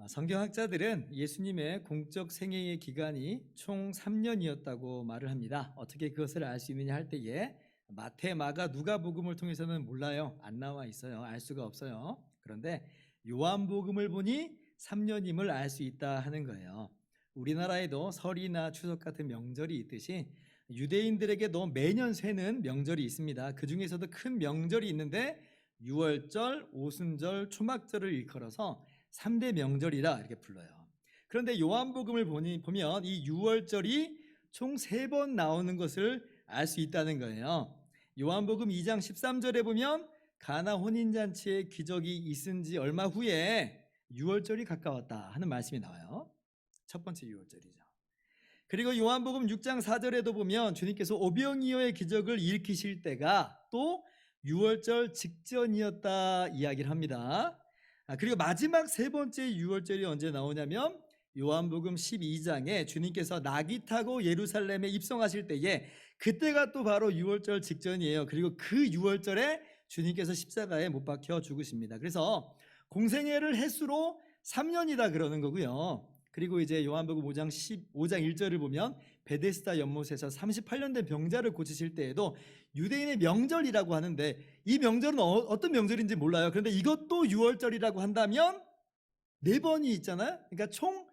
성경학자들은 예수님의 공적 생애의 기간이 총 3년이었다고 말을 합니다. 어떻게 그것을 알 수 있느냐 할 때에 마태, 마가, 누가복음을 통해서는 몰라요. 안 나와 있어요. 알 수가 없어요. 그런데 요한복음을 보니 3년임을 알 수 있다 하는 거예요. 우리나라에도 설이나 추석 같은 명절이 있듯이 유대인들에게도 매년 세는 명절이 있습니다. 그 중에서도 큰 명절이 있는데 유월절, 오순절, 초막절을 일컬어서 3대 명절이라 이렇게 불러요. 그런데 요한복음을 보면 이 유월절이 총 3번 나오는 것을 알 수 있다는 거예요. 요한복음 2장 13절에 보면 가나 혼인잔치의 기적이 있은 지 얼마 후에 유월절이 가까웠다 하는 말씀이 나와요. 첫 번째 유월절이죠. 그리고 요한복음 6장 4절에도 보면 주님께서 오병이어의 기적을 일으키실 때가 또 유월절 직전이었다 이야기를 합니다. 그리고 마지막 세 번째 유월절이 언제 나오냐면 요한복음 12장에 주님께서 낙이 타고 예루살렘에 입성하실 때에 그때가 또 바로 유월절 직전이에요. 그리고 그 유월절에 주님께서 십자가에 못 박혀 죽으십니다. 그래서 공생애를 횟수로 3년이다 그러는 거고요. 그리고 이제 요한복음 5장 1절을 보면 베데스다 연못에서 38년 된 병자를 고치실 때에도 유대인의 명절이라고 하는데 이 명절은 어떤 명절인지 몰라요. 그런데 이것도 유월절이라고 한다면 4번이 있잖아요. 그러니까 총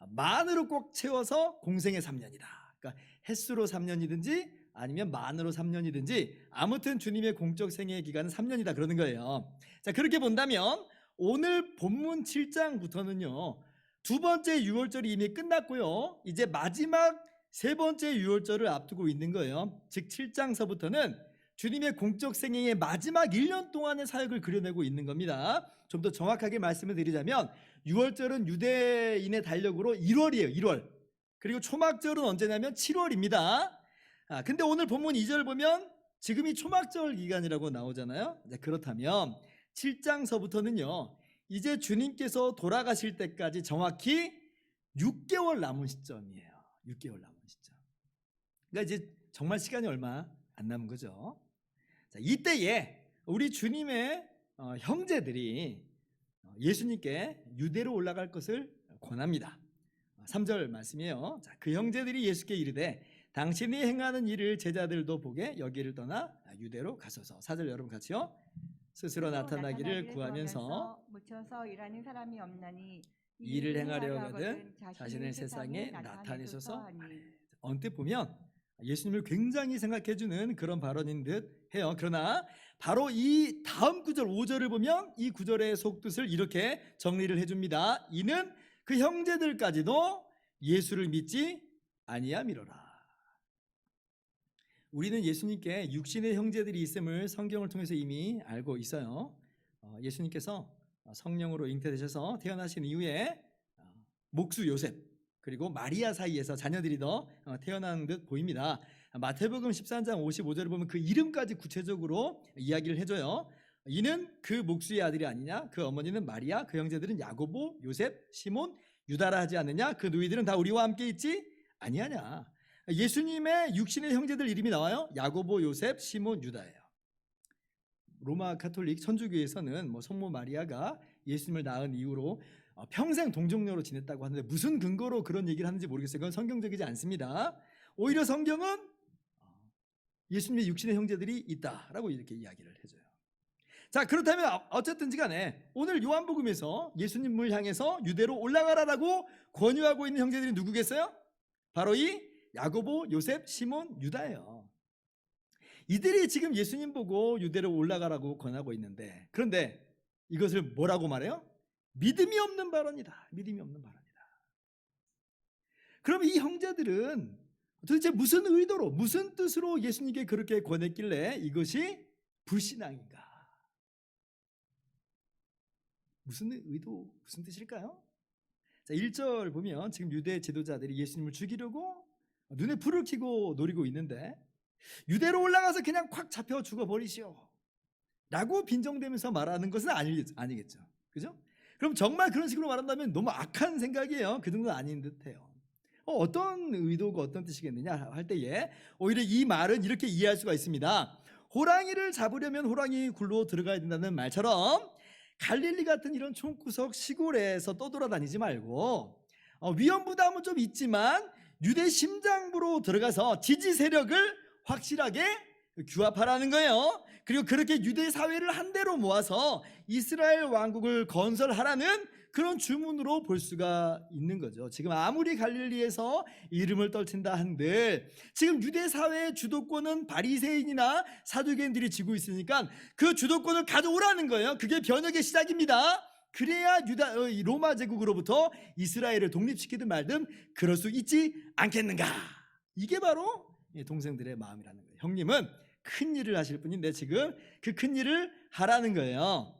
만으로 꼭 채워서 공생의 3년이다. 그러니까 횟수로 3년이든지 아니면 만으로 3년이든지 아무튼 주님의 공적 생애의 기간은 3년이다 그러는 거예요. 자, 그렇게 본다면 오늘 본문 7장부터는요. 두 번째 유월절이 이미 끝났고요. 이제 마지막 세 번째 유월절을 앞두고 있는 거예요. 즉 7장서부터는 주님의 공적 생애의 마지막 1년 동안의 사역을 그려내고 있는 겁니다. 좀 더 정확하게 말씀을 드리자면 유월절은 유대인의 달력으로 1월이에요. 1월. 그리고 초막절은 언제냐면 7월입니다. 근데 오늘 본문 2절 보면 지금이 초막절 기간이라고 나오잖아요. 그렇다면 7장서부터는요. 이제 주님께서 돌아가실 때까지 정확히 6개월 남은 시점이에요. 6개월 남은 시점. 그러니까 이제 정말 시간이 얼마 안 남은 거죠. 자, 이때에 우리 주님의 형제들이 예수님께 유대로 올라갈 것을 권합니다. 3절 말씀이에요. 자, 그 형제들이 예수께 이르되 당신이 행하는 일을 제자들도 보게 여기를 떠나 유대로 가소서. 4절 여러분 같이요. 스스로 나타나기를 구하면서 묻혀서 일하는 사람이 없나니 일을 행하려 하거든 자신을 세상에 나타내소서. 언뜻 보면 예수님을 굉장히 생각해주는 그런 발언인 듯 해요. 그러나 바로 이 다음 구절 5절을 보면 이 구절의 속뜻을 이렇게 정리를 해줍니다. 이는 그 형제들까지도 예수를 믿지 아니함이로라. 우리는 예수님께 육신의 형제들이 있음을 성경을 통해서 이미 알고 있어요. 예수님께서 성령으로 잉태되셔서 태어나신 이후에 목수 요셉 그리고 마리아 사이에서 자녀들이 더 태어난 듯 보입니다. 마태복음 13장 55절을 보면 그 이름까지 구체적으로 이야기를 해줘요. 이는 그 목수의 아들이 아니냐? 그 어머니는 마리아, 그 형제들은 야고보, 요셉, 시몬, 유다라 하지 않느냐? 그 누이들은 다 우리와 함께 있지 아니하냐? 예수님의 육신의 형제들 이름이 나와요. 야고보, 요셉, 시몬, 유다예요. 로마 가톨릭 천주교에서는 성모 마리아가 예수님을 낳은 이후로 평생 동정녀로 지냈다고 하는데 무슨 근거로 그런 얘기를 하는지 모르겠어요. 그건 성경적이지 않습니다. 오히려 성경은 예수님의 육신의 형제들이 있다라고 이렇게 이야기를 해줘요. 자, 그렇다면 어쨌든지 간에 오늘 요한복음에서 예수님을 향해서 유대로 올라가라라고 권유하고 있는 형제들이 누구겠어요? 바로 이 야고보, 요셉, 시몬, 유다예요. 이들이 지금 예수님 보고 유대로 올라가라고 권하고 있는데 그런데 이것을 뭐라고 말해요? 믿음이 없는 발언이다. 믿음이 없는 발언이다. 그럼 이 형제들은 도대체 무슨 의도로 무슨 뜻으로 예수님께 그렇게 권했길래 이것이 불신앙인가? 무슨 의도 무슨 뜻일까요? 자, 1절 보면 지금 유대 지도자들이 예수님을 죽이려고 눈에 불을 켜고 노리고 있는데 유대로 올라가서 그냥 콱 잡혀 죽어버리시오 라고 빈정대면서 말하는 것은 아니겠죠. 그죠? 그럼 정말 그런 식으로 말한다면 너무 악한 생각이에요. 그 정도는 아닌 듯해요. 어떤 의도가 어떤 뜻이겠느냐 할 때에 오히려 이 말은 이렇게 이해할 수가 있습니다. 호랑이를 잡으려면 호랑이 굴로 들어가야 된다는 말처럼 갈릴리 같은 이런 촌구석 시골에서 떠돌아다니지 말고 위험 부담은 좀 있지만 유대 심장부로 들어가서 지지 세력을 확실하게 규합하라는 거예요. 그리고 그렇게 유대 사회를 한데로 모아서 이스라엘 왕국을 건설하라는 그런 주문으로 볼 수가 있는 거죠. 지금 아무리 갈릴리에서 이름을 떨친다 한들 지금 유대 사회의 주도권은 바리새인이나 사두개인들이 쥐고 있으니까 그 주도권을 가져오라는 거예요. 그게 변혁의 시작입니다. 그래야 로마 제국으로부터 이스라엘을 독립시키든 말든 그럴 수 있지 않겠는가. 이게 바로 동생들의 마음이라는 거예요. 형님은 큰 일을 하실 분인데 지금 그 큰 일을 하라는 거예요.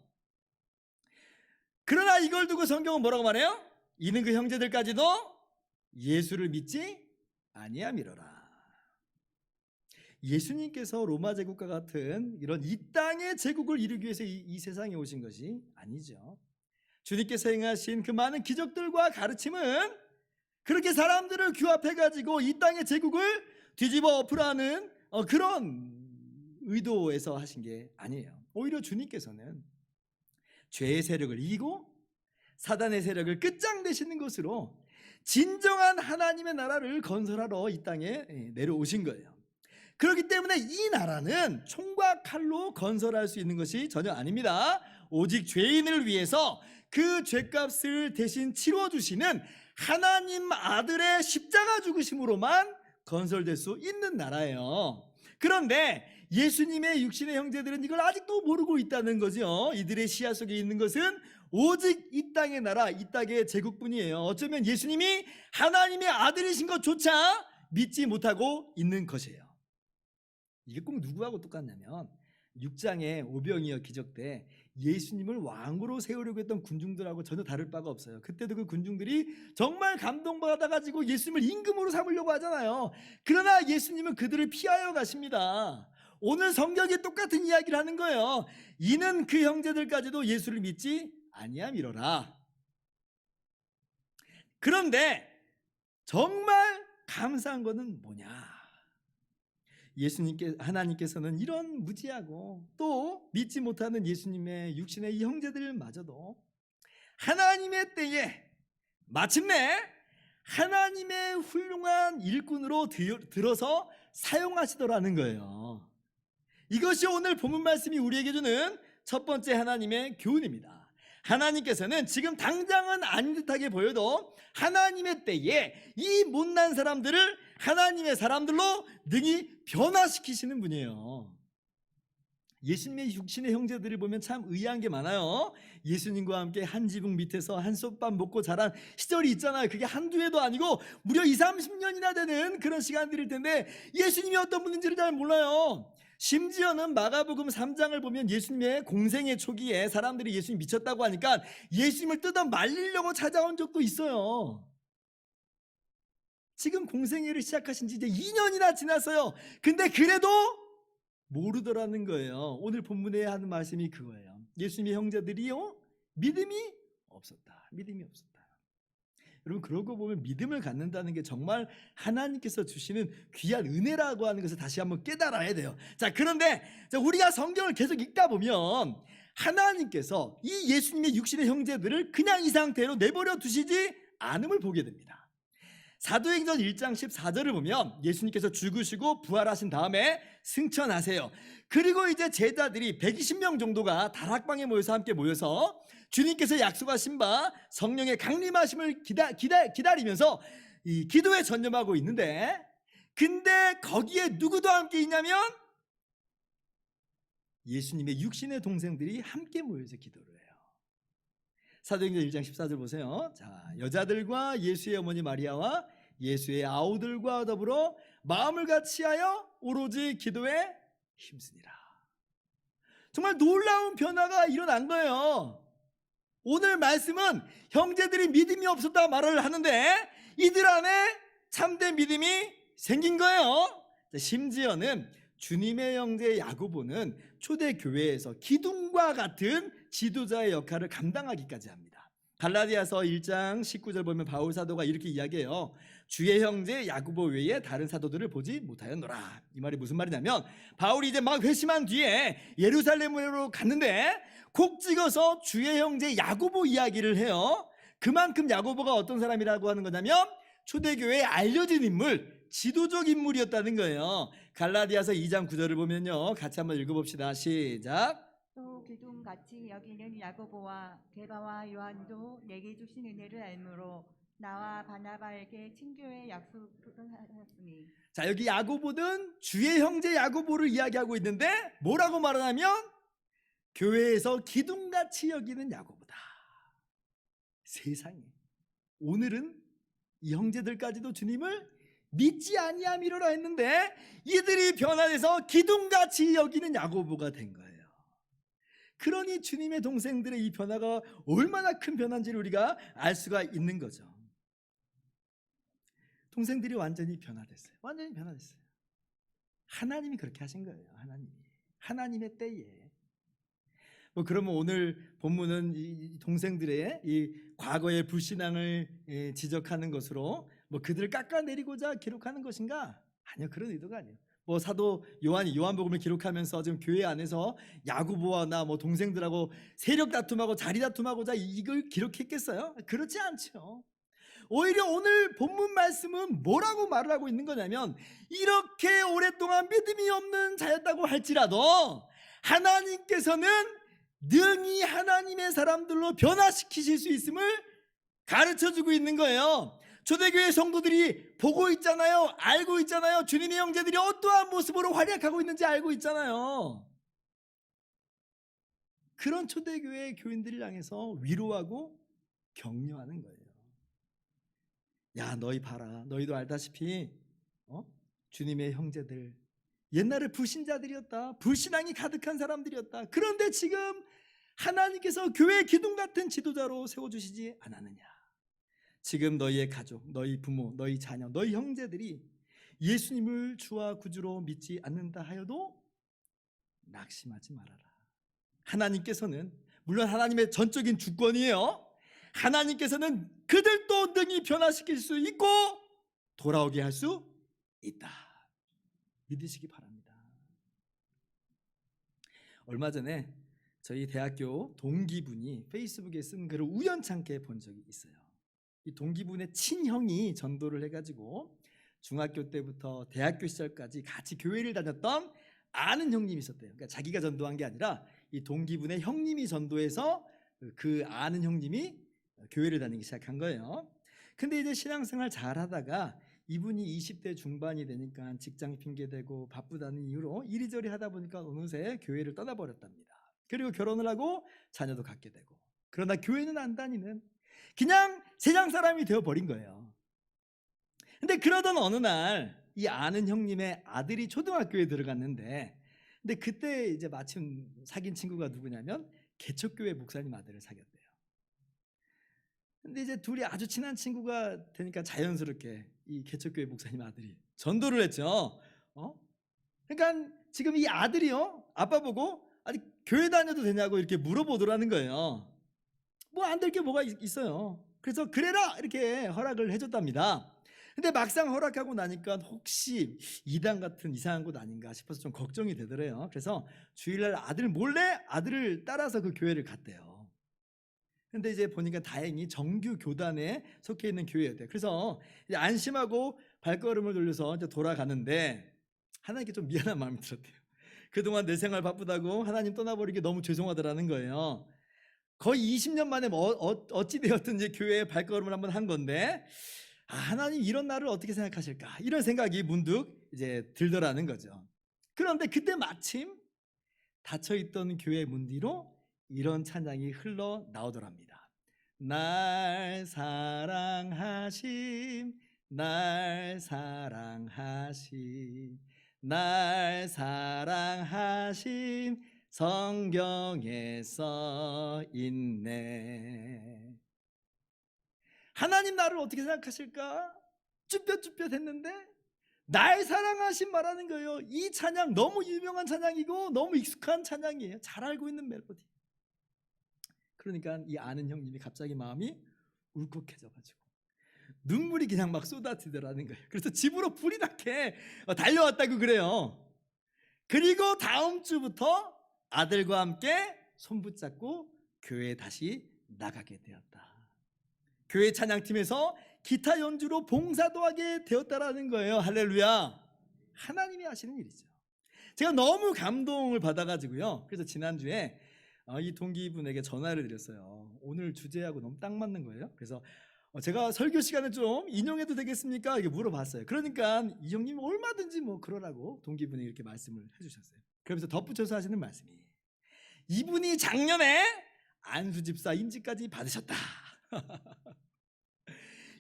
그러나 이걸 두고 성경은 뭐라고 말해요? 이는 그 형제들까지도 예수를 믿지 아니함이로라. 예수님께서 로마 제국과 같은 이런 이 땅의 제국을 이루기 위해서 이 세상에 오신 것이 아니죠. 주님께서 행하신 그 많은 기적들과 가르침은 그렇게 사람들을 규합해가지고 이 땅의 제국을 뒤집어 엎으라는 그런 의도에서 하신 게 아니에요. 오히려 주님께서는 죄의 세력을 이기고 사단의 세력을 끝장내시는 것으로 진정한 하나님의 나라를 건설하러 이 땅에 내려오신 거예요. 그렇기 때문에 이 나라는 총과 칼로 건설할 수 있는 것이 전혀 아닙니다. 오직 죄인을 위해서 그 죄값을 대신 치러주시는 하나님 아들의 십자가 죽으심으로만 건설될 수 있는 나라예요. 그런데 예수님의 육신의 형제들은 이걸 아직도 모르고 있다는 거죠. 이들의 시야 속에 있는 것은 오직 이 땅의 나라, 이 땅의 제국뿐이에요. 어쩌면 예수님이 하나님의 아들이신 것조차 믿지 못하고 있는 것이에요. 이게 꼭 누구하고 똑같냐면 6장의 오병이어 기적 때 예수님을 왕으로 세우려고 했던 군중들하고 전혀 다를 바가 없어요. 그때도 그 군중들이 정말 감동받아가지고 예수님을 임금으로 삼으려고 하잖아요. 그러나 예수님은 그들을 피하여 가십니다. 오늘 성경이 똑같은 이야기를 하는 거예요. 이는 그 형제들까지도 예수를 믿지 아니함이로라. 그런데 정말 감사한 것은 뭐냐? 하나님께서는 이런 무지하고 또 믿지 못하는 예수님의 육신의 이 형제들마저도 하나님의 때에 마침내 하나님의 훌륭한 일꾼으로 들어서 사용하시더라는 거예요. 이것이 오늘 본문 말씀이 우리에게 주는 첫 번째 하나님의 교훈입니다. 하나님께서는 지금 당장은 아닌 듯하게 보여도 하나님의 때에 이 못난 사람들을 하나님의 사람들로 능히 변화시키시는 분이에요. 예수님의 육신의 형제들을 보면 참 의아한 게 많아요. 예수님과 함께 한 지붕 밑에서 한솥밥 먹고 자란 시절이 있잖아요. 그게 한두 해도 아니고 무려 20-30년이나 되는 그런 시간들일 텐데 예수님이 어떤 분인지를 잘 몰라요. 심지어는 마가복음 3장을 보면 예수님의 공생의 초기에 사람들이 예수님 미쳤다고 하니까 예수님을 뜯어 말리려고 찾아온 적도 있어요. 지금 공생애를 시작하신 지 이제 2년이나 지났어요. 근데 그래도 모르더라는 거예요. 오늘 본문에 하는 말씀이 그거예요. 예수님의 형제들이요 믿음이 없었다. 믿음이 없었다. 여러분 그러고 보면 믿음을 갖는다는 게 정말 하나님께서 주시는 귀한 은혜라고 하는 것을 다시 한번 깨달아야 돼요. 자, 그런데 우리가 성경을 계속 읽다 보면 하나님께서 이 예수님의 육신의 형제들을 그냥 이 상태로 내버려 두시지 않음을 보게 됩니다. 사도행전 1장 14절을 보면 예수님께서 죽으시고 부활하신 다음에 승천하세요. 그리고 이제 제자들이 120명 정도가 다락방에 함께 모여서 주님께서 약속하신 바 성령의 강림하심을 기다리면서 이 기도에 전념하고 있는데, 근데 거기에 누구도 함께 있냐면 예수님의 육신의 동생들이 함께 모여서 기도를 해요. 사도행전 1장 14절 보세요. 자, 여자들과 예수의 어머니 마리아와 예수의 아우들과 더불어 마음을 같이하여 오로지 기도에 힘쓰니라. 정말 놀라운 변화가 일어난 거예요. 오늘 말씀은 형제들이 믿음이 없었다 말을 하는데 이들 안에 참된 믿음이 생긴 거예요. 심지어는 주님의 형제 야고보는 초대교회에서 기둥과 같은 지도자의 역할을 감당하기까지 합니다. 갈라디아서 1장 19절 보면 바울 사도가 이렇게 이야기해요. 주의 형제 야고보 외에 다른 사도들을 보지 못하였노라. 이 말이 무슨 말이냐면 바울이 이제 막 회심한 뒤에 예루살렘으로 갔는데 콕 찍어서 주의 형제 야고보 이야기를 해요. 그만큼 야고보가 어떤 사람이라고 하는 거냐면 초대교회에 알려진 인물, 지도적 인물이었다는 거예요. 갈라디아서 2장 9절을 보면요, 같이 한번 읽어봅시다. 시작. 또 기둥같이 여기는 야고보와 게바와 요한도 내게 주신 은혜를 알므로 나와 바나바에게 친교의 약속하였으니. 자, 여기 야고보는 주의 형제 야고보를 이야기하고 있는데 뭐라고 말하냐면 교회에서 기둥같이 여기는 야고보다. 세상에, 오늘은 이 형제들까지도 주님을 믿지 아니함이로라 했는데 이들이 변화돼서 기둥같이 여기는 야고보가 된 거예요. 그러니 주님의 동생들의 이 변화가 얼마나 큰 변화인지를 우리가 알 수가 있는 거죠. 동생들이 완전히 변화됐어요. 완전히 변화됐어요. 하나님이 그렇게 하신 거예요. 하나님의 때에. 뭐 그러면 오늘 본문은 이 동생들의 이 과거의 불신앙을 지적하는 것으로 뭐 그들을 깎아내리고자 기록하는 것인가? 아니요, 그런 의도가 아니에요. 뭐 사도 요한이 요한복음을 기록하면서 지금 교회 안에서 야고보와 나 뭐 동생들하고 세력 다툼하고 자리 다툼하고자 이걸 기록했겠어요? 그렇지 않죠. 오히려 오늘 본문 말씀은 뭐라고 말을 하고 있는 거냐면 이렇게 오랫동안 믿음이 없는 자였다고 할지라도 하나님께서는 능히 하나님의 사람들로 변화시키실 수 있음을 가르쳐주고 있는 거예요. 초대교회 성도들이 보고 있잖아요. 알고 있잖아요. 주님의 형제들이 어떠한 모습으로 활약하고 있는지 알고 있잖아요. 그런 초대교회 교인들을 향해서 위로하고 격려하는 거예요. 야, 너희 봐라. 너희도 알다시피 주님의 형제들 옛날에 불신자들이었다. 불신앙이 가득한 사람들이었다. 그런데 지금 하나님께서 교회 기둥 같은 지도자로 세워주시지 않았느냐. 지금 너희의 가족, 너희 부모, 너희 자녀, 너희 형제들이 예수님을 주와 구주로 믿지 않는다 하여도 낙심하지 말아라. 하나님께서는 물론 하나님의 전적인 주권이에요. 하나님께서는 그들도 능히 변화시킬 수 있고 돌아오게 할 수 있다. 믿으시기 바랍니다. 얼마 전에 저희 대학교 동기분이 페이스북에 쓴 글을 우연찮게 본 적이 있어요. 이 동기분의 친형이 전도를 해가지고 중학교 때부터 대학교 시절까지 같이 교회를 다녔던 아는 형님이 있었대요. 그러니까 자기가 전도한 게 아니라 이 동기분의 형님이 전도해서 그 아는 형님이 교회를 다니기 시작한 거예요. 근데 이제 신앙생활 잘 하다가 이분이 20대 중반이 되니까 직장 핑계대고 바쁘다는 이유로 이리저리 하다 보니까 어느새 교회를 떠나버렸답니다. 그리고 결혼을 하고 자녀도 갖게 되고, 그러나 교회는 안 다니는 그냥 세상 사람이 되어버린 거예요. 근데 그러던 어느 날 이 아는 형님의 아들이 초등학교에 들어갔는데, 근데 그때 이제 마침 사귄 친구가 누구냐면 개척교회 목사님 아들을 사귀었대요. 근데 이제 둘이 아주 친한 친구가 되니까 자연스럽게 이 개척교회 목사님 아들이 전도를 했죠. 그러니까 지금 이 아들이요, 아빠 보고 아니 교회 다녀도 되냐고 이렇게 물어보더라는 거예요. 뭐 안 될 게 뭐가 있어요. 그래서 그래라 이렇게 허락을 해줬답니다. 근데 막상 허락하고 나니까 혹시 이단 같은 이상한 곳 아닌가 싶어서 좀 걱정이 되더래요. 그래서 주일날 아들 몰래 아들을 따라서 그 교회를 갔대요. 근데 이제 보니까 다행히 정규 교단에 속해 있는 교회였대요. 그래서 이제 안심하고 발걸음을 돌려서 이제 돌아가는데 하나님께 좀 미안한 마음이 들었대요. 그동안 내 생활 바쁘다고 하나님 떠나버리기 너무 죄송하더라는 거예요. 거의 20년 만에 어찌 되었든 이제 교회에 발걸음을 한번 한 건데, 하나님 이런 나를 어떻게 생각하실까? 이런 생각이 문득 이제 들더라는 거죠. 그런데 그때 마침 닫혀있던 교회 문 뒤로 이런 찬양이 흘러 나오더랍니다. 날 사랑하심, 날 사랑하심, 날 사랑하심, 성경에 써 있네. 하나님 나를 어떻게 생각하실까? 쭈뼛쭈뼛 했는데 날 사랑하신 말하는 거예요. 이 찬양 너무 유명한 찬양이고 너무 익숙한 찬양이에요. 잘 알고 있는 멜로디. 그러니까 이 아는 형님이 갑자기 마음이 울컥해져가지고 눈물이 그냥 막 쏟아지더라는 거예요. 그래서 집으로 불이 나게 달려왔다고 그래요. 그리고 다음 주부터 아들과 함께 손 붙잡고 교회에 다시 나가게 되었다. 교회 찬양팀에서 기타 연주로 봉사도 하게 되었다라는 거예요. 할렐루야. 하나님이 하시는 일이죠. 제가 너무 감동을 받아가지고요. 그래서 지난주에 이 동기분에게 전화를 드렸어요. 오늘 주제하고 너무 딱 맞는 거예요. 그래서 제가 설교 시간에 좀 인용해도 되겠습니까? 이렇게 물어봤어요. 그러니까 이 형님 얼마든지 뭐 그러라고 동기분이 이렇게 말씀을 해주셨어요. 그러면서 덧붙여서 하시는 말씀이, 이분이 작년에 안수집사 임직까지 받으셨다.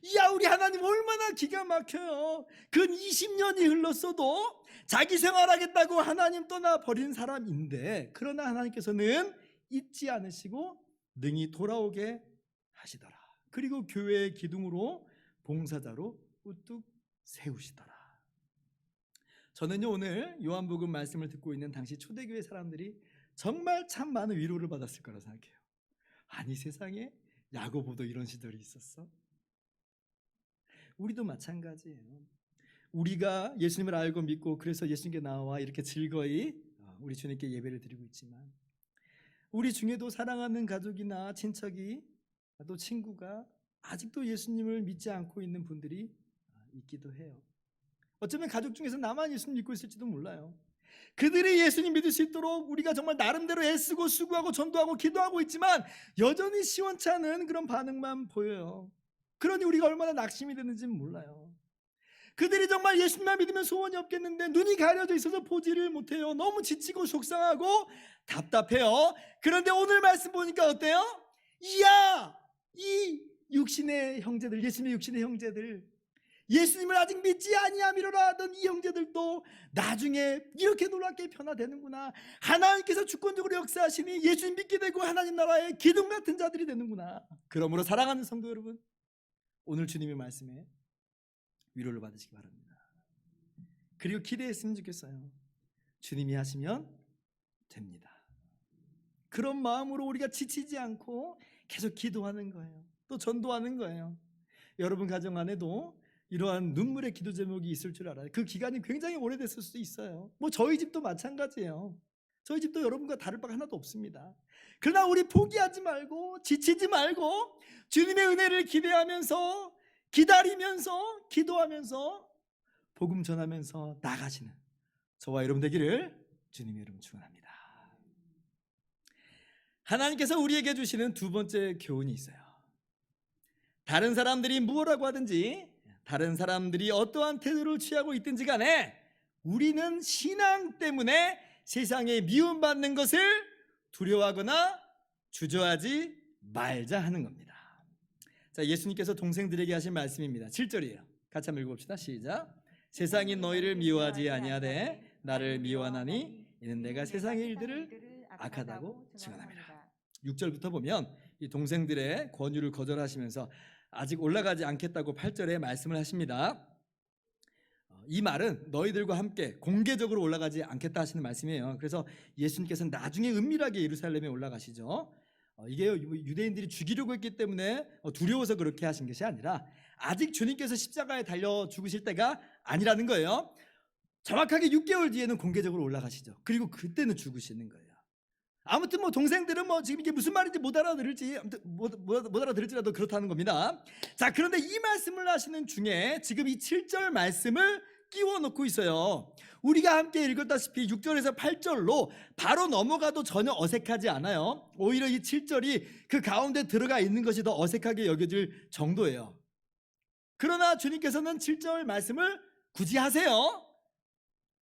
이야, 우리 하나님 얼마나 기가 막혀요. 근 20년이 흘렀어도 자기 생활하겠다고 하나님 떠나버린 사람인데, 그러나 하나님께서는 잊지 않으시고 능히 돌아오게 하시더라. 그리고 교회의 기둥으로 봉사자로 우뚝 세우시더라. 저는요, 오늘 요한복음 말씀을 듣고 있는 당시 초대교회 사람들이 정말 참 많은 위로를 받았을 거라 생각해요. 아니, 세상에 야고보도 이런 시절이 있었어? 우리도 마찬가지예요. 우리가 예수님을 알고 믿고 그래서 예수님께 나와 이렇게 즐거이 우리 주님께 예배를 드리고 있지만, 우리 중에도 사랑하는 가족이나 친척이, 또 친구가 아직도 예수님을 믿지 않고 있는 분들이 있기도 해요. 어쩌면 가족 중에서 나만 예수님 믿고 있을지도 몰라요. 그들이 예수님 믿을 수 있도록 우리가 정말 나름대로 애쓰고 수고하고 전도하고 기도하고 있지만 여전히 시원치 않은 그런 반응만 보여요. 그러니 우리가 얼마나 낙심이 되는지는 몰라요. 그들이 정말 예수님만 믿으면 소원이 없겠는데 눈이 가려져 있어서 보지를 못해요. 너무 지치고 속상하고 답답해요. 그런데 오늘 말씀 보니까 어때요? 이야, 이 육신의 형제들, 예수님의 육신의 형제들, 예수님을 아직 믿지 아니함이로라 하던 이 형제들도 나중에 이렇게 놀랍게 변화되는구나. 하나님께서 주권적으로 역사하시니 예수님 믿게 되고 하나님 나라의 기둥 같은 자들이 되는구나. 그러므로 사랑하는 성도 여러분, 오늘 주님의 말씀에 위로를 받으시기 바랍니다. 그리고 기대했으면 좋겠어요. 주님이 하시면 됩니다. 그런 마음으로 우리가 지치지 않고 계속 기도하는 거예요. 또 전도하는 거예요. 여러분 가정 안에도 이러한 눈물의 기도 제목이 있을 줄 알아요. 그 기간이 굉장히 오래됐을 수도 있어요. 뭐 저희 집도 마찬가지예요. 저희 집도 여러분과 다를 바가 하나도 없습니다. 그러나 우리 포기하지 말고 지치지 말고 주님의 은혜를 기대하면서 기다리면서 기도하면서 복음 전하면서 나가시는 저와 여러분 되기를 주님의 이름으로 축원합니다. 하나님께서 우리에게 주시는 두 번째 교훈이 있어요. 다른 사람들이 무엇라고 하든지, 다른 사람들이 어떠한 태도를 취하고 있든지 간에 우리는 신앙 때문에 세상에 미움받는 것을 두려워하거나 주저하지 말자 하는 겁니다. 자, 예수님께서 동생들에게 하신 말씀입니다. 7절이에요. 같이 한번 읽어봅시다. 시작. 세상이 너희를 미워하지 아니하되 나를 미워하나니 이는 내가 세상의 일들을 악하다고 증언합니다. 6절부터 보면 이 동생들의 권유를 거절하시면서 아직 올라가지 않겠다고 8절에 말씀을 하십니다. 이 말은 너희들과 함께 공개적으로 올라가지 않겠다 하시는 말씀이에요. 그래서 예수님께서는 나중에 은밀하게 예루살렘에 올라가시죠. 이게 유대인들이 죽이려고 했기 때문에 두려워서 그렇게 하신 것이 아니라 아직 주님께서 십자가에 달려 죽으실 때가 아니라는 거예요. 정확하게 6개월 뒤에는 공개적으로 올라가시죠. 그리고 그때는 죽으시는 거예요. 아무튼 뭐 동생들은 뭐 지금 이게 무슨 말인지 못 알아들을지, 못 알아들을지라도 그렇다는 겁니다. 자, 그런데 이 말씀을 하시는 중에 지금 이 7절 말씀을 끼워 넣고 있어요. 우리가 함께 읽었다시피 6절에서 8절로 바로 넘어가도 전혀 어색하지 않아요. 오히려 이 7절이 그 가운데 들어가 있는 것이 더 어색하게 여겨질 정도예요. 그러나 주님께서는 7절 말씀을 굳이 하세요.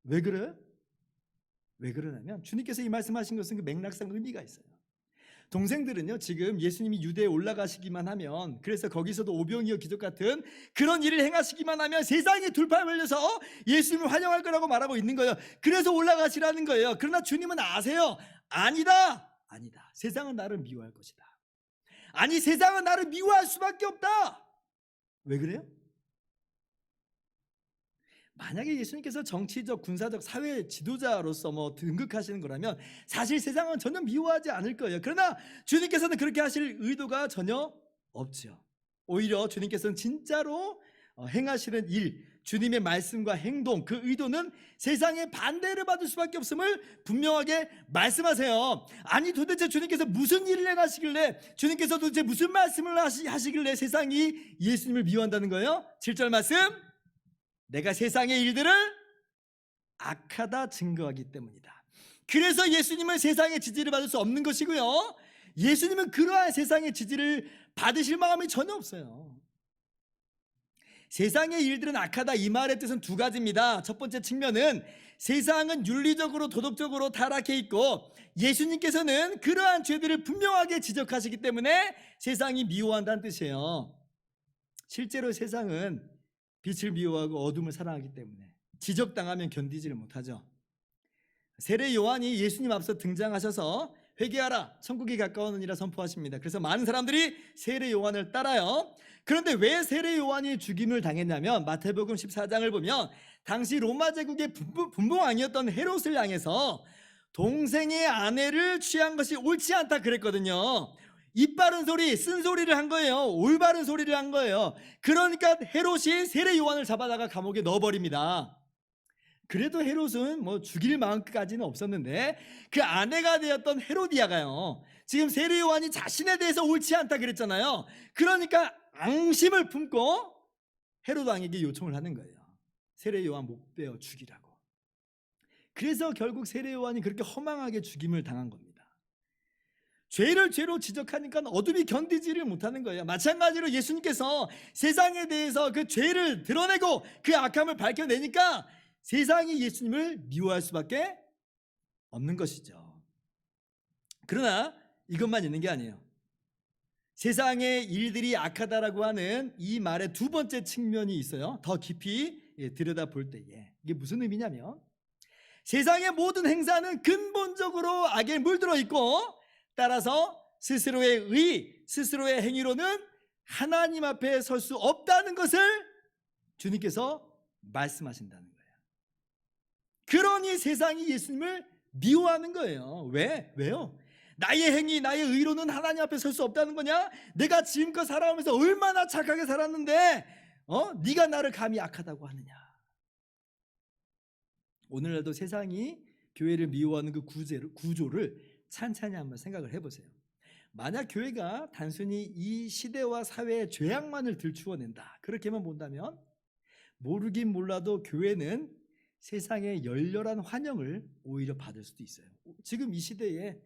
왜 그래요? 왜 그러냐면 주님께서 이 말씀하신 것은 그 맥락상 의미가 있어요. 동생들은요, 지금 예수님이 유대에 올라가시기만 하면, 그래서 거기서도 오병이어 기적 같은 그런 일을 행하시기만 하면 세상이 둘팔 벌려서 예수님을 환영할 거라고 말하고 있는 거예요. 그래서 올라가시라는 거예요. 그러나 주님은 아세요. 아니다. 세상은 나를 미워할 것이다. 아니, 세상은 나를 미워할 수밖에 없다. 왜 그래요? 만약에 예수님께서 정치적, 군사적, 사회 지도자로서 등극하시는 거라면 사실 세상은 전혀 미워하지 않을 거예요. 그러나 주님께서는 그렇게 하실 의도가 전혀 없죠. 오히려 주님께서는 진짜로 행하시는 일, 주님의 말씀과 행동, 그 의도는 세상의 반대를 받을 수밖에 없음을 분명하게 말씀하세요. 아니 도대체 주님께서 무슨 일을 행하시길래, 주님께서 도대체 무슨 말씀을 하시길래 세상이 예수님을 미워한다는 거예요? 7절 말씀, 내가 세상의 일들을 악하다 증거하기 때문이다. 그래서 예수님은 세상의 지지를 받을 수 없는 것이고요, 예수님은 그러한 세상의 지지를 받으실 마음이 전혀 없어요. 세상의 일들은 악하다, 이 말의 뜻은 두 가지입니다. 첫 번째 측면은 세상은 윤리적으로 도덕적으로 타락해 있고 예수님께서는 그러한 죄들을 분명하게 지적하시기 때문에 세상이 미워한다는 뜻이에요. 실제로 세상은 빛을 미워하고 어둠을 사랑하기 때문에 지적당하면 견디지를 못하죠. 세례 요한이 예수님 앞서 등장하셔서 회개하라, 천국이 가까웠느니라 선포하십니다. 그래서 많은 사람들이 세례 요한을 따라요. 그런데 왜 세례 요한이 죽임을 당했냐면 마태복음 14장을 보면 당시 로마 제국의 분봉왕이었던 헤롯을 향해서 동생의 아내를 취한 것이 옳지 않다 그랬거든요. 입바른 소리, 쓴소리를 한 거예요. 올바른 소리를 한 거예요. 그러니까 헤롯이 세례 요한을 잡아다가 감옥에 넣어버립니다. 그래도 헤롯은 죽일 마음까지는 없었는데 그 아내가 되었던 헤로디아가요, 지금 세례 요한이 자신에 대해서 옳지 않다 그랬잖아요. 그러니까 앙심을 품고 헤롯 왕에게 요청을 하는 거예요. 세례 요한 목 베어 죽이라고. 그래서 결국 세례 요한이 그렇게 허망하게 죽임을 당한 겁니다. 죄를 죄로 지적하니까 어둠이 견디지를 못하는 거예요. 마찬가지로 예수님께서 세상에 대해서 그 죄를 드러내고 그 악함을 밝혀내니까 세상이 예수님을 미워할 수밖에 없는 것이죠. 그러나 이것만 있는 게 아니에요. 세상의 일들이 악하다라고 하는 이 말의 두 번째 측면이 있어요. 더 깊이 들여다볼 때에 이게 무슨 의미냐면 세상의 모든 행사는 근본적으로 악에 물들어 있고 따라서 스스로의 의, 스스로의 행위로는 하나님 앞에 설 수 없다는 것을 주님께서 말씀하신다는 거예요. 그러니 세상이 예수님을 미워하는 거예요. 왜요? 나의 행위, 나의 의로는 하나님 앞에 설 수 없다는 거냐? 내가 지금껏 살아오면서 얼마나 착하게 살았는데 네가 나를 감히 악하다고 하느냐? 오늘날도 세상이 교회를 미워하는 그 구조를 찬찬히 한번 생각을 해보세요. 만약 교회가 단순히 이 시대와 사회의 죄악만을 들추어낸다 그렇게만 본다면 모르긴 몰라도 교회는 세상의 열렬한 환영을 오히려 받을 수도 있어요. 지금 이 시대에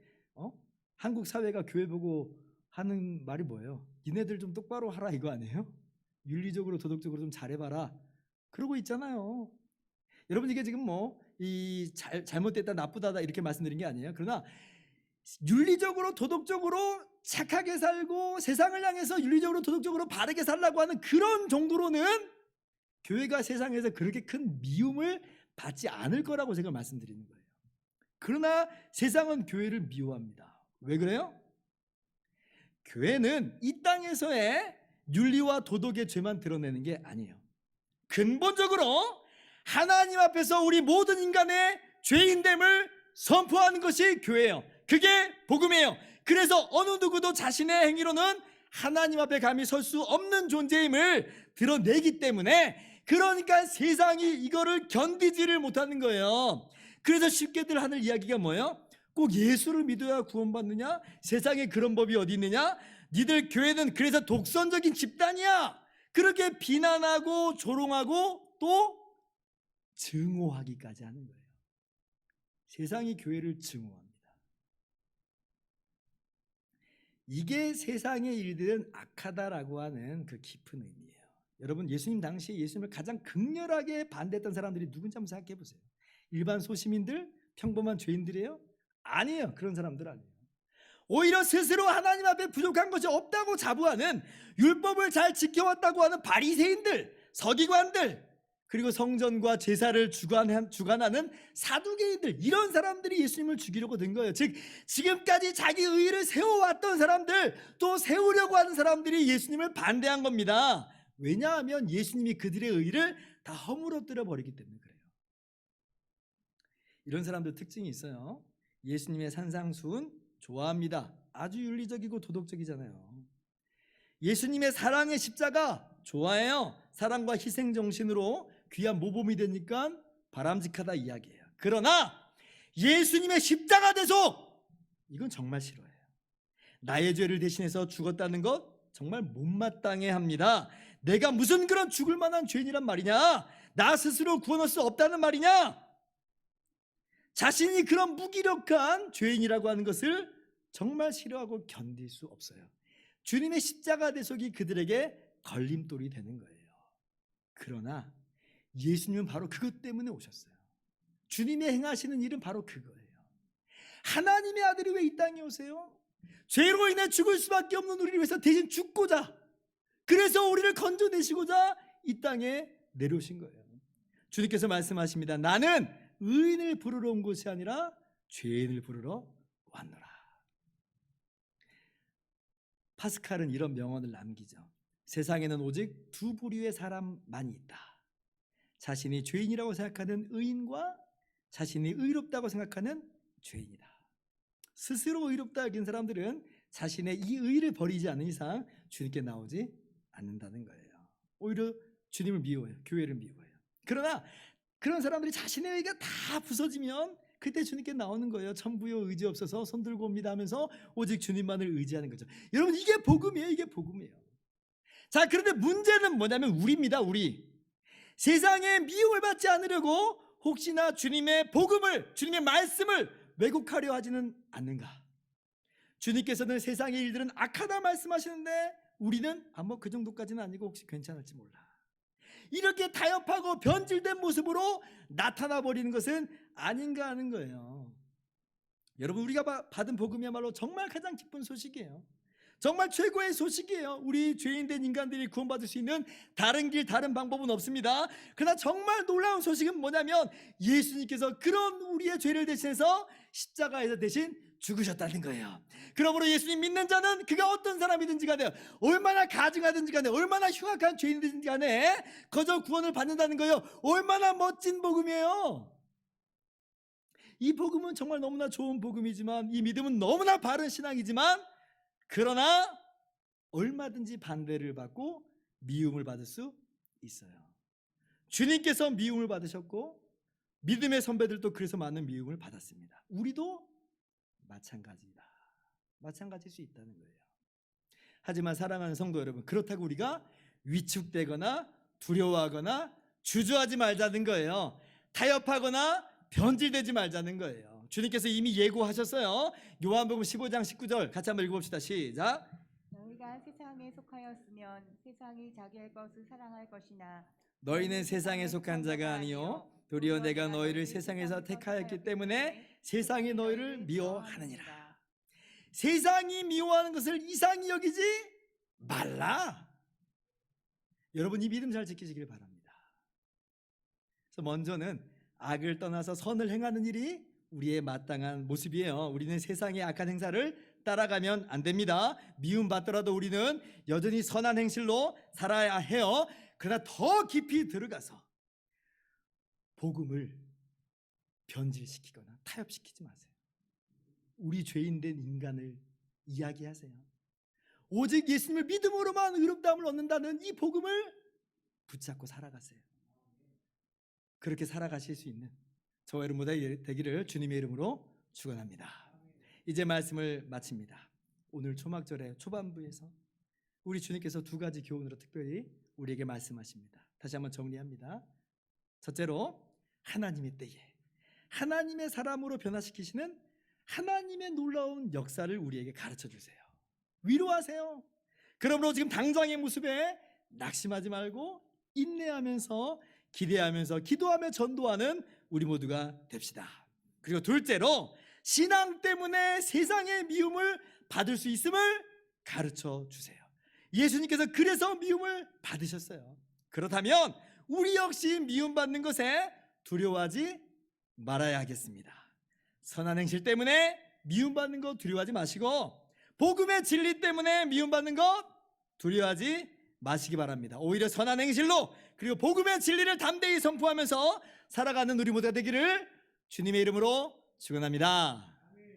한국 사회가 교회 보고 하는 말이 뭐예요? 니네들 좀 똑바로 하라 이거 아니에요? 윤리적으로 도덕적으로 좀 잘해봐라 그러고 있잖아요. 여러분 이게 지금 이 잘못됐다 나쁘다다 이렇게 말씀드린 게 아니에요. 그러나 윤리적으로 도덕적으로 착하게 살고 세상을 향해서 윤리적으로 도덕적으로 바르게 살라고 하는 그런 정도로는 교회가 세상에서 그렇게 큰 미움을 받지 않을 거라고 제가 말씀드리는 거예요. 그러나 세상은 교회를 미워합니다. 왜 그래요? 교회는 이 땅에서의 윤리와 도덕의 죄만 드러내는 게 아니에요. 근본적으로 하나님 앞에서 우리 모든 인간의 죄인됨을 선포하는 것이 교회예요. 그게 복음이에요. 그래서 어느 누구도 자신의 행위로는 하나님 앞에 감히 설 수 없는 존재임을 드러내기 때문에 그러니까 세상이 이거를 견디지를 못하는 거예요. 그래서 쉽게들 하는 이야기가 뭐예요? 꼭 예수를 믿어야 구원받느냐? 세상에 그런 법이 어디 있느냐? 니들 교회는 그래서 독선적인 집단이야. 그렇게 비난하고 조롱하고 또 증오하기까지 하는 거예요. 세상이 교회를 증오합니다. 이게 세상의 일들은 악하다라고 하는 그 깊은 의미예요. 여러분 예수님 당시에 예수님을 가장 극렬하게 반대했던 사람들이 누군지 한번 생각해 보세요. 일반 소시민들? 평범한 죄인들이에요? 아니에요. 그런 사람들 아니에요. 오히려 스스로 하나님 앞에 부족한 것이 없다고 자부하는, 율법을 잘 지켜왔다고 하는 바리새인들, 서기관들, 그리고 성전과 제사를 주관하는 사두개인들, 이런 사람들이 예수님을 죽이려고 든 거예요. 즉 지금까지 자기 의의를 세워왔던 사람들, 또 세우려고 하는 사람들이 예수님을 반대한 겁니다. 왜냐하면 예수님이 그들의 의를 다 허물어뜨려 버리기 때문에 그래요. 이런 사람들 특징이 있어요. 예수님의 산상수훈 좋아합니다. 아주 윤리적이고 도덕적이잖아요. 예수님의 사랑의 십자가 좋아해요. 사랑과 희생 정신으로 귀한 모범이 되니까 바람직하다 이야기예요. 그러나 예수님의 십자가 대속, 이건 정말 싫어해요. 나의 죄를 대신해서 죽었다는 것 정말 못마땅해 합니다. 내가 무슨 그런 죽을 만한 죄인이란 말이냐? 나 스스로 구원할 수 없다는 말이냐? 자신이 그런 무기력한 죄인이라고 하는 것을 정말 싫어하고 견딜 수 없어요. 주님의 십자가 대속이 그들에게 걸림돌이 되는 거예요. 그러나 예수님은 바로 그것 때문에 오셨어요. 주님이 행하시는 일은 바로 그거예요. 하나님의 아들이 왜 이 땅에 오세요? 죄로 인해 죽을 수밖에 없는 우리를 위해서 대신 죽고자, 그래서 우리를 건져내시고자 이 땅에 내려오신 거예요. 주님께서 말씀하십니다. 나는 의인을 부르러 온 것이 아니라 죄인을 부르러 왔노라. 파스칼은 이런 명언을 남기죠. 세상에는 오직 두 부류의 사람만이 있다. 자신이 죄인이라고 생각하는 의인과 자신이 의롭다고 생각하는 죄인이다. 스스로 의롭다 여긴 사람들은 자신의 이 의를 버리지 않는 이상 주님께 나오지 않는다는 거예요. 오히려 주님을 미워해요. 교회를 미워해요. 그러나 그런 사람들이 자신의 의가 다 부서지면 그때 주님께 나오는 거예요. 천부여 의지 없어서 손 들고 옵니다 하면서 오직 주님만을 의지하는 거죠. 여러분, 이게 복음이에요. 이게 복음이에요. 자, 그런데 문제는 뭐냐면 우리입니다. 우리 세상에 미움을 받지 않으려고 혹시나 주님의 복음을, 주님의 말씀을 왜곡하려 하지는 않는가? 주님께서는 세상의 일들은 악하다 말씀하시는데 우리는 뭐 그 정도까지는 아니고 혹시 괜찮을지 몰라. 이렇게 타협하고 변질된 모습으로 나타나 버리는 것은 아닌가 하는 거예요. 여러분, 우리가 받은 복음이야말로 정말 가장 기쁜 소식이에요. 정말 최고의 소식이에요. 우리 죄인된 인간들이 구원받을 수 있는 다른 길, 다른 방법은 없습니다. 그러나 정말 놀라운 소식은 뭐냐면 예수님께서 그런 우리의 죄를 대신해서 십자가에서 대신 죽으셨다는 거예요. 그러므로 예수님 믿는 자는 그가 어떤 사람이든지 간에, 얼마나 가증하든지 간에, 얼마나 흉악한 죄인이든지 간에 거저 구원을 받는다는 거예요. 얼마나 멋진 복음이에요. 이 복음은 정말 너무나 좋은 복음이지만, 이 믿음은 너무나 바른 신앙이지만, 그러나 얼마든지 반대를 받고 미움을 받을 수 있어요. 주님께서 미움을 받으셨고 믿음의 선배들도 그래서 많은 미움을 받았습니다. 우리도 마찬가지다. 마찬가지일 수 있다는 거예요. 하지만 사랑하는 성도 여러분, 그렇다고 우리가 위축되거나 두려워하거나 주저하지 말자는 거예요. 타협하거나 변질되지 말자는 거예요. 주님께서 이미 예고하셨어요. 요한복음 15장 19절 같이 한번 읽어봅시다. 시작. 너희가 세상에 속하였으면 세상이 자기의 것을 사랑할 것이나 너희는 세상에 속한 자가 아니요 도리어 내가 너희를 세상에서 택하였기 때문에 세상이 너희를 미워하느니라. 세상이 미워하는 것을 이상히 여기지 말라. 여러분, 이 믿음 잘 지키시길 바랍니다. 그래서 먼저는 악을 떠나서 선을 행하는 일이 우리의 마땅한 모습이에요. 우리는 세상의 악한 행사를 따라가면 안 됩니다. 미움받더라도 우리는 여전히 선한 행실로 살아야 해요. 그러나 더 깊이 들어가서 복음을 변질시키거나 타협시키지 마세요. 우리 죄인된 인간을 이야기하세요. 오직 예수님을 믿음으로만 의롭다함을 얻는다는 이 복음을 붙잡고 살아가세요. 그렇게 살아가실 수 있는 저와 여러분 되기를 주님의 이름으로 축원합니다. 이제 말씀을 마칩니다. 오늘 초막절의 초반부에서 우리 주님께서 두 가지 교훈으로 특별히 우리에게 말씀하십니다. 다시 한번 정리합니다. 첫째로, 하나님의 때에 하나님의 사람으로 변화시키시는 하나님의 놀라운 역사를 우리에게 가르쳐 주세요. 위로하세요. 그러므로 지금 당장의 모습에 낙심하지 말고 인내하면서 기대하면서 기도하며 전도하는 우리 모두가 됩시다. 그리고 둘째로, 신앙 때문에 세상의 미움을 받을 수 있음을 가르쳐 주세요. 예수님께서 그래서 미움을 받으셨어요. 그렇다면 우리 역시 미움받는 것에 두려워하지 말아야 하겠습니다. 선한 행실 때문에 미움받는 것 두려워하지 마시고 복음의 진리 때문에 미움받는 것 두려워하지 마시기 바랍니다. 오히려 선한 행실로 그리고 복음의 진리를 담대히 선포하면서 살아가는 우리 모두가 되기를 주님의 이름으로 축원합니다.